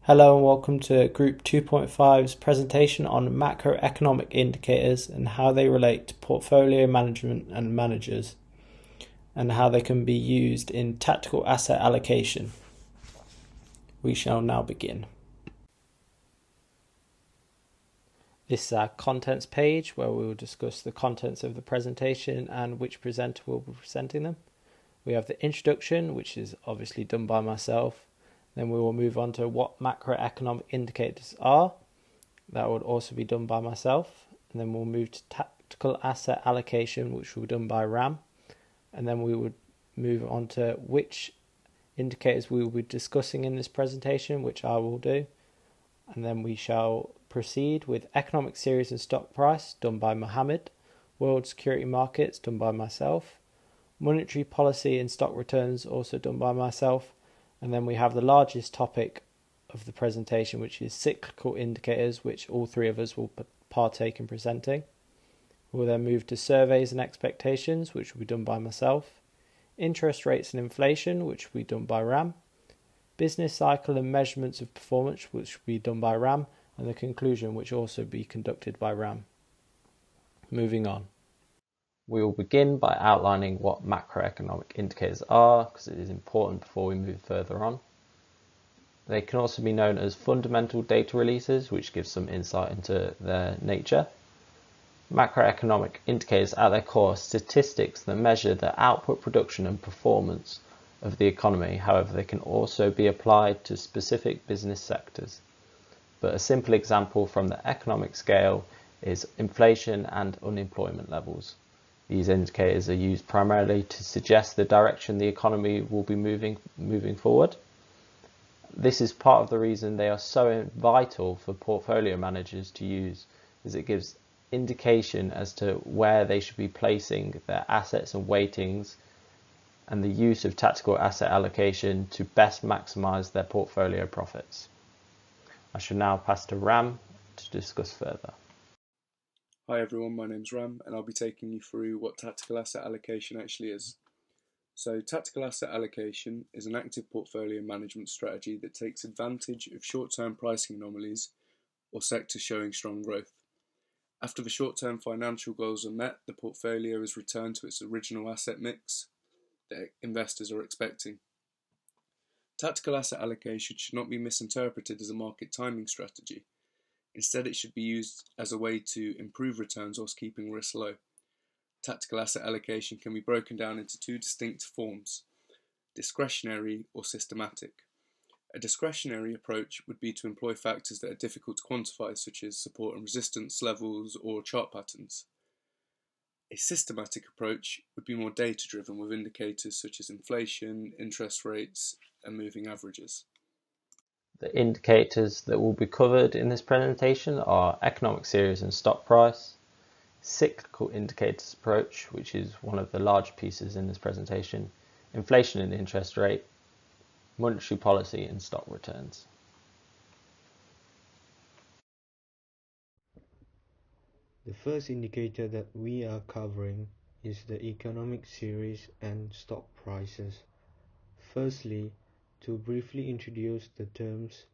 Hello and welcome to Group 2.5's presentation on macroeconomic indicators and how they relate to portfolio management and managers, and how they can be used in tactical asset allocation. We shall now begin. This is our contents page where we will discuss the contents of the presentation and which presenter will be presenting them. We have the introduction, which is obviously done by myself. Then we will move on to what macroeconomic indicators are. That would also be done by myself. And then we'll move to tactical asset allocation, which will be done by Ram. And then we would move on to which indicators we will be discussing in this presentation, which I will do. And then we shall proceed with economic series and stock price, done by Mohammed. World security markets, done by myself. Monetary policy and stock returns, also done by myself. And then we have the largest topic of the presentation, which is cyclical indicators, which all three of us will partake in presenting. We'll then move to surveys and expectations, which will be done by myself. Interest rates and inflation, which will be done by Ram. Business cycle and measurements of performance, which will be done by Ram. And the conclusion, which will also be conducted by Ram. Moving on. We will begin by outlining what macroeconomic indicators are, because it is important before we move further on. They can also be known as fundamental data releases, which gives some insight into their nature. Macroeconomic indicators at their core are statistics that measure the output, production and performance of the economy. However, they can also be applied to specific business sectors. But a simple example from the economic scale is inflation and unemployment levels. These indicators are used primarily to suggest the direction the economy will be moving forward. This is part of the reason they are so vital for portfolio managers to use, as it gives indication as to where they should be placing their assets and weightings, and the use of tactical asset allocation to best maximize their portfolio profits. I shall now pass to Ram to discuss further. Hi everyone, my name's Ram and I'll be taking you through what tactical asset allocation actually is. So tactical asset allocation is an active portfolio management strategy that takes advantage of short-term pricing anomalies or sectors showing strong growth. After the short-term financial goals are met, the portfolio is returned to its original asset mix that investors are expecting. Tactical asset allocation should not be misinterpreted as a market timing strategy. Instead, it should be used as a way to improve returns whilst keeping risk low. Tactical asset allocation can be broken down into two distinct forms: discretionary or systematic. A discretionary approach would be to employ factors that are difficult to quantify, such as support and resistance levels or chart patterns. A systematic approach would be more data-driven, with indicators such as inflation, interest rates, and moving averages. The indicators that will be covered in this presentation are economic series and stock price, cyclical indicators approach, which is one of the large pieces in this presentation, inflation and interest rate, monetary policy and stock returns. The first indicator that we are covering is the economic series and stock prices. Firstly, to briefly introduce the terms,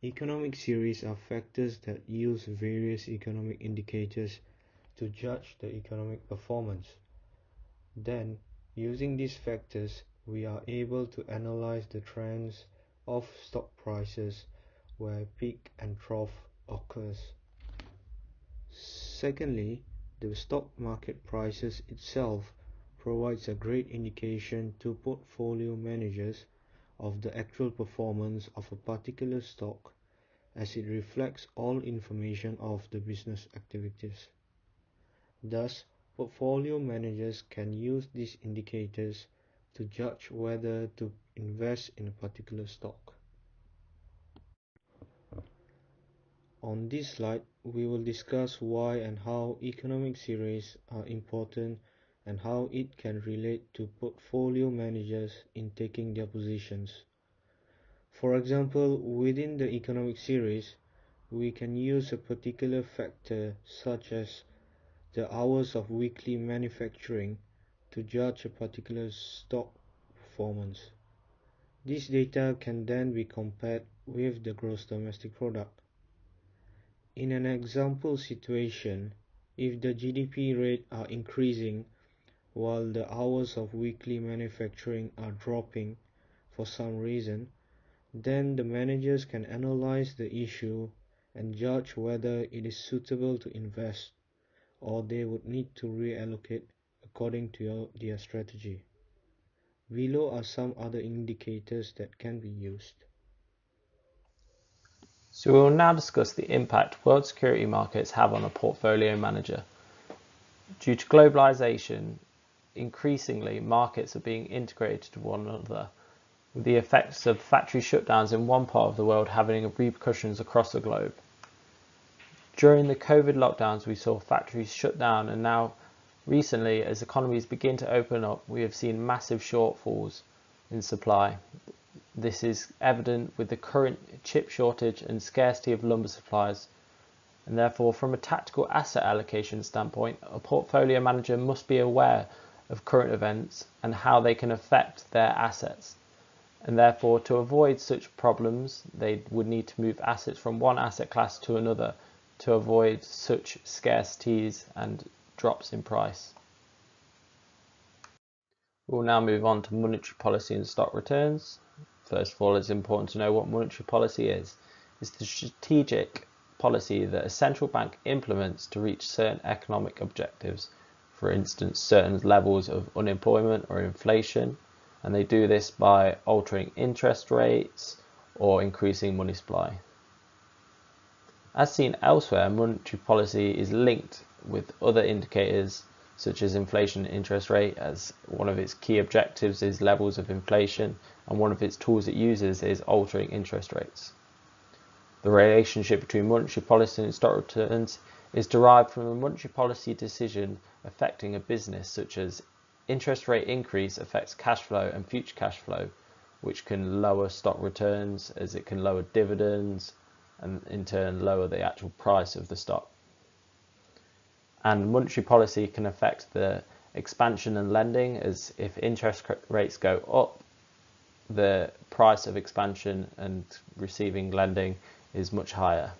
economic series are factors that use various economic indicators to judge the economic performance. Then, using these factors, we are able to analyze the trends of stock prices where peak and trough occurs. Secondly, the stock market prices itself provides a great indication to portfolio managers of the actual performance of a particular stock, as it reflects all information of the business activities. Thus, portfolio managers can use these indicators to judge whether to invest in a particular stock. On this slide, we will discuss why and how economic series are important and how it can relate to portfolio managers in taking their positions. For example, within the economic series, we can use a particular factor such as the hours of weekly manufacturing to judge a particular stock performance. This data can then be compared with the gross domestic product. In an example situation, if the GDP rate are increasing while the hours of weekly manufacturing are dropping for some reason, then the managers can analyze the issue and judge whether it is suitable to invest or they would need to reallocate according to their strategy. Below are some other indicators that can be used. So we will now discuss the impact world security markets have on a portfolio manager. Due to globalization, increasingly markets are being integrated to one another, with the effects of factory shutdowns in one part of the world having repercussions across the globe. During the COVID lockdowns, we saw factories shut down, and now recently, as economies begin to open up, we have seen massive shortfalls in supply. This is evident with the current chip shortage and scarcity of lumber supplies, and therefore from a tactical asset allocation standpoint, a portfolio manager must be aware of current events and how they can affect their assets. And therefore, to avoid such problems, they would need to move assets from one asset class to another to avoid such scarcities and drops in price. We'll now move on to monetary policy and stock returns. First of all, it's important to know what monetary policy is. It's the strategic policy that a central bank implements to reach certain economic objectives, for instance, certain levels of unemployment or inflation, and they do this by altering interest rates or increasing money supply. As seen elsewhere, monetary policy is linked with other indicators such as inflation and interest rate, as one of its key objectives is levels of inflation, and one of its tools it uses is altering interest rates. The relationship between monetary policy and stock returns is derived from a monetary policy decision affecting a business, such as interest rate increase affects cash flow and future cash flow, which can lower stock returns as it can lower dividends and in turn lower the actual price of the stock. And monetary policy can affect the expansion and lending, as if interest rates go up, the price of expansion and receiving lending is much higher.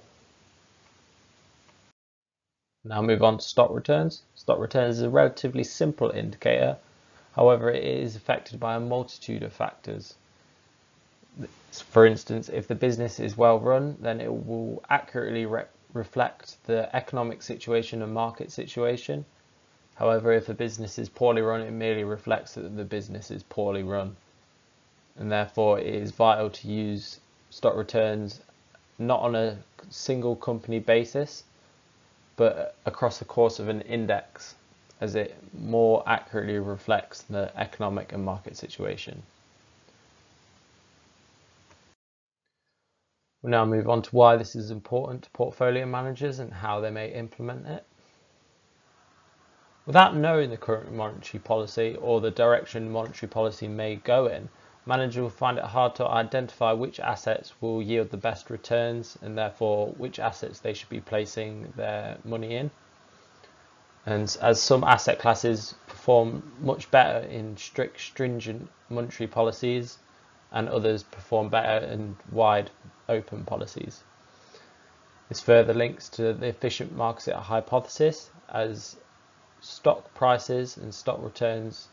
Now move on to stock returns. Stock returns is a relatively simple indicator. However, it is affected by a multitude of factors. For instance, if the business is well run, then it will accurately reflect the economic situation and market situation. However, if a business is poorly run, it merely reflects that the business is poorly run. And therefore, it is vital to use stock returns not on a single company basis, but across the course of an index, as it more accurately reflects the economic and market situation. We'll now move on to why this is important to portfolio managers and how they may implement it. Without knowing the current monetary policy or the direction monetary policy may go in, managers will find it hard to identify which assets will yield the best returns and therefore which assets they should be placing their money in. And as some asset classes perform much better in stringent monetary policies, and others perform better in wide open policies. This further links to the efficient market hypothesis, as stock prices and stock returns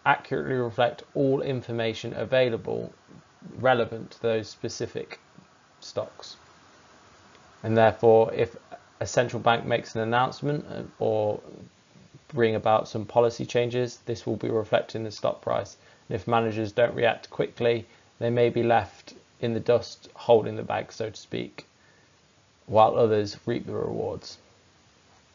accurately reflect all information available relevant to those specific stocks. And therefore, if a central bank makes an announcement or bring about some policy changes, this will be reflected in the stock price. And if managers don't react quickly, they may be left in the dust holding the bag, so to speak, while others reap the rewards.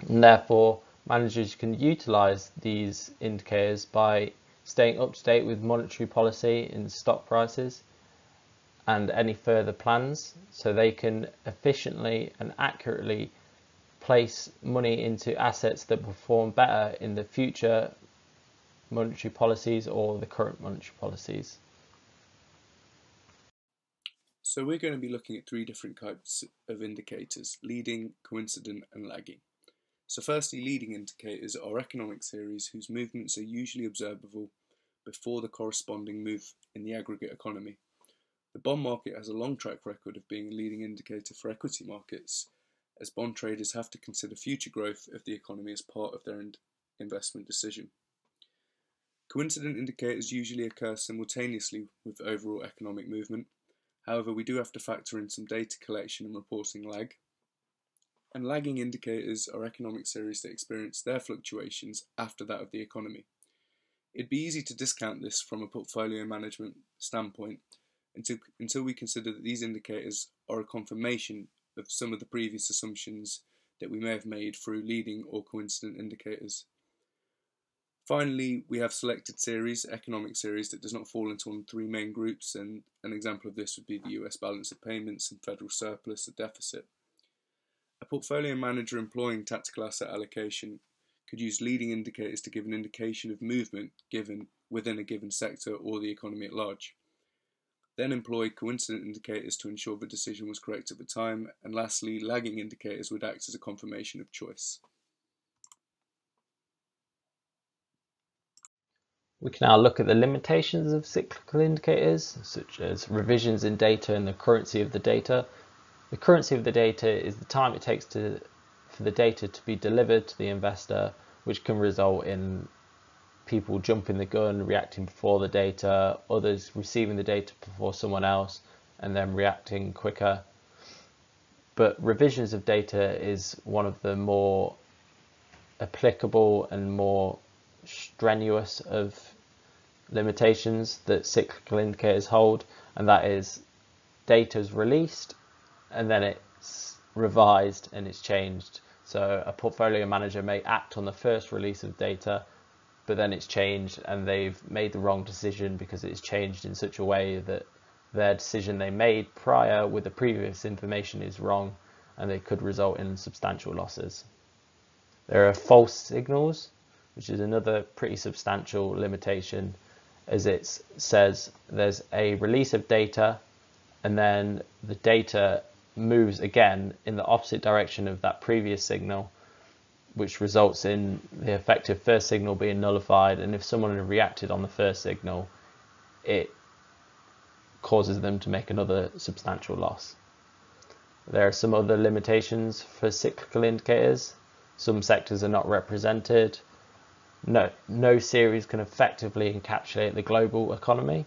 And therefore, managers can utilize these indicators by staying up to date with monetary policy and stock prices and any further plans, so they can efficiently and accurately place money into assets that perform better in the future monetary policies or the current monetary policies. So we're going to be looking at three different types of indicators: leading, coincident and lagging. So firstly, leading indicators are economic theories whose movements are usually observable before the corresponding move in the aggregate economy. The bond market has a long track record of being a leading indicator for equity markets, as bond traders have to consider future growth of the economy as part of their investment decision. Coincident indicators usually occur simultaneously with overall economic movement. However, we do have to factor in some data collection and reporting lag. And lagging indicators are economic series that experience their fluctuations after that of the economy. It'd be easy to discount this from a portfolio management standpoint until we consider that these indicators are a confirmation of some of the previous assumptions that we may have made through leading or coincident indicators. Finally, we have selected series, economic series, that does not fall into one of three main groups, and an example of this would be the US balance of payments and federal surplus or deficit. A portfolio manager employing tactical asset allocation could use leading indicators to give an indication of movement given within a given sector or the economy at large. Then employ coincident indicators to ensure the decision was correct at the time, and lastly, lagging indicators would act as a confirmation of choice. We can now look at the limitations of cyclical indicators, such as revisions in data and the currency of the data. The currency of the data is the time it takes for the data to be delivered to the investor, which can result in people jumping the gun, reacting before the data, others receiving the data before someone else, and then reacting quicker. But revisions of data is one of the more applicable and more strenuous of limitations that cyclical indicators hold, and that is data is released and then it's revised and it's changed. So a portfolio manager may act on the first release of data, but then it's changed and they've made the wrong decision because it's changed in such a way that their decision they made prior with the previous information is wrong, and they could result in substantial losses. There are false signals, which is another pretty substantial limitation, as it says there's a release of data and then the data moves again in the opposite direction of that previous signal, which results in the effective first signal being nullified, and if someone had reacted on the first signal, it causes them to make another substantial loss. There are some other limitations for cyclical indicators. Some sectors are not represented. No series can effectively encapsulate the global economy,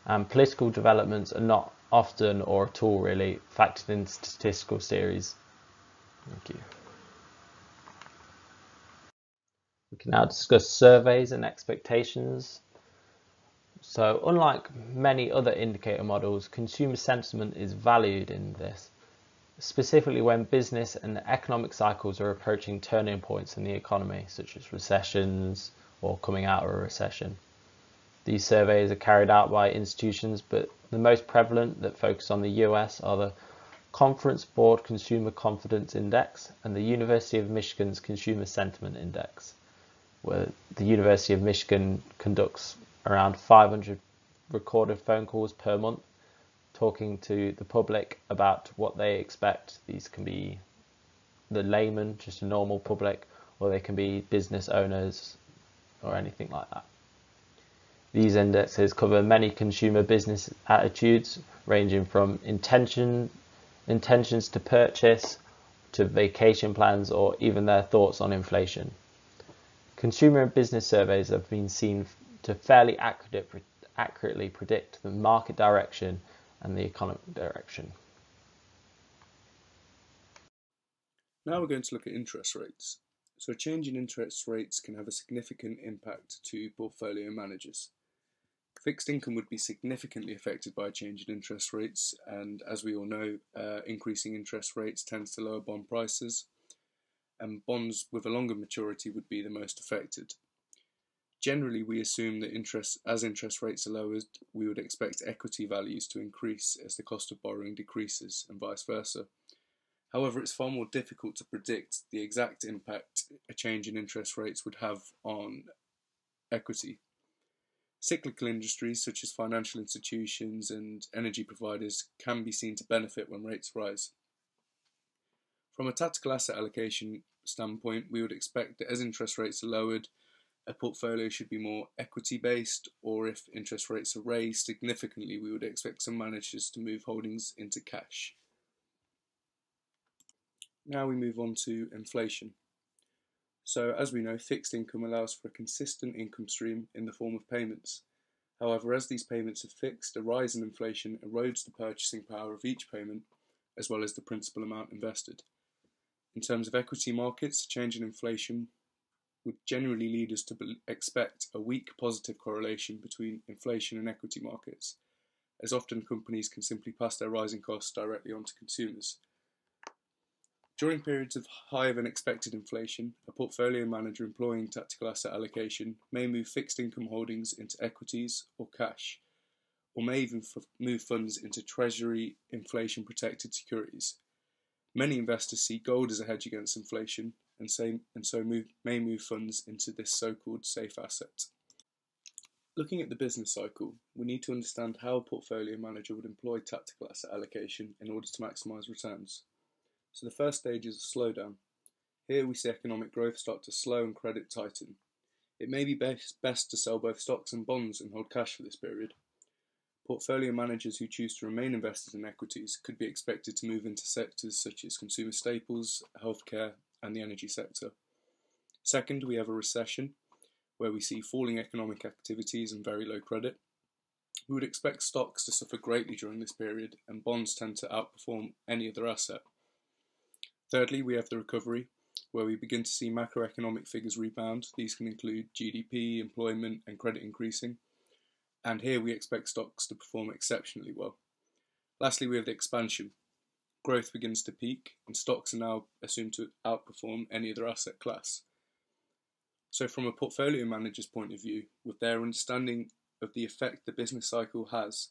and political developments are not often or at all really factored in statistical series. Thank you. We can now discuss surveys and expectations. So unlike many other indicator models, consumer sentiment is valued in this, specifically when business and economic cycles are approaching turning points in the economy, such as recessions or coming out of a recession. These surveys are carried out by institutions, but the most prevalent that focus on the US are the Conference Board Consumer Confidence Index and the University of Michigan's Consumer Sentiment Index, where the University of Michigan conducts around 500 recorded phone calls per month, talking to the public about what they expect. These can be the layman, just a normal public, or they can be business owners or anything like that. These indexes cover many consumer business attitudes, ranging from intentions to purchase, to vacation plans, or even their thoughts on inflation. Consumer and business surveys have been seen to fairly accurately predict the market direction and the economic direction. Now we're going to look at interest rates. So a change in interest rates can have a significant impact to portfolio managers. Fixed income would be significantly affected by a change in interest rates, and as we all know, increasing interest rates tends to lower bond prices, and bonds with a longer maturity would be the most affected. Generally, we assume that as interest rates are lowered, we would expect equity values to increase as the cost of borrowing decreases, and vice versa. However, it's far more difficult to predict the exact impact a change in interest rates would have on equity. Cyclical industries such as financial institutions and energy providers can be seen to benefit when rates rise. From a tactical asset allocation standpoint, we would expect that as interest rates are lowered, a portfolio should be more equity based, or if interest rates are raised significantly, we would expect some managers to move holdings into cash. Now we move on to inflation. So as we know, fixed income allows for a consistent income stream in the form of payments. However, as these payments are fixed, a rise in inflation erodes the purchasing power of each payment, as well as the principal amount invested. In terms of equity markets, a change in inflation would generally lead us to expect a weak positive correlation between inflation and equity markets, as often companies can simply pass their rising costs directly onto consumers. During periods of higher than expected inflation, a portfolio manager employing tactical asset allocation may move fixed income holdings into equities or cash, or may even move funds into treasury inflation protected securities. Many investors see gold as a hedge against inflation and may move funds into this so-called safe asset. Looking at the business cycle, we need to understand how a portfolio manager would employ tactical asset allocation in order to maximise returns. So the first stage is a slowdown. Here we see economic growth start to slow and credit tighten. It may be best to sell both stocks and bonds and hold cash for this period. Portfolio managers who choose to remain invested in equities could be expected to move into sectors such as consumer staples, healthcare, and the energy sector. Second, we have a recession, where we see falling economic activities and very low credit. We would expect stocks to suffer greatly during this period, and bonds tend to outperform any other asset. Thirdly, we have the recovery, where we begin to see macroeconomic figures rebound. These can include GDP, employment, and credit increasing. And here we expect stocks to perform exceptionally well. Lastly, we have the expansion. Growth begins to peak, and stocks are now assumed to outperform any other asset class. So from a portfolio manager's point of view, with their understanding of the effect the business cycle has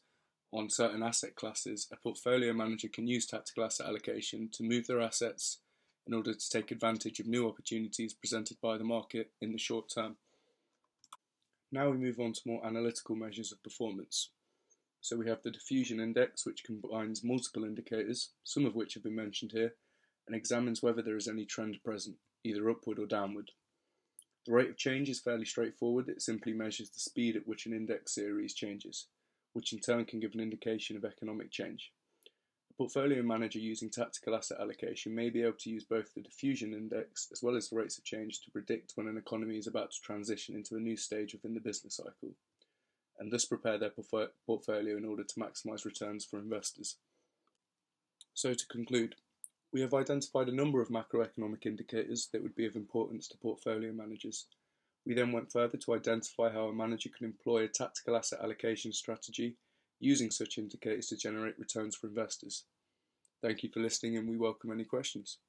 on certain asset classes, a portfolio manager can use tactical asset allocation to move their assets in order to take advantage of new opportunities presented by the market in the short term. Now we move on to more analytical measures of performance. So we have the diffusion index, which combines multiple indicators, some of which have been mentioned here, and examines whether there is any trend present, either upward or downward. The rate of change is fairly straightforward. It simply measures the speed at which an index series changes, which in turn can give an indication of economic change. A portfolio manager using tactical asset allocation may be able to use both the diffusion index as well as the rates of change to predict when an economy is about to transition into a new stage within the business cycle, and thus prepare their portfolio in order to maximise returns for investors. So to conclude, we have identified a number of macroeconomic indicators that would be of importance to portfolio managers. We then went further to identify how a manager can employ a tactical asset allocation strategy using such indicators to generate returns for investors. Thank you for listening, and we welcome any questions.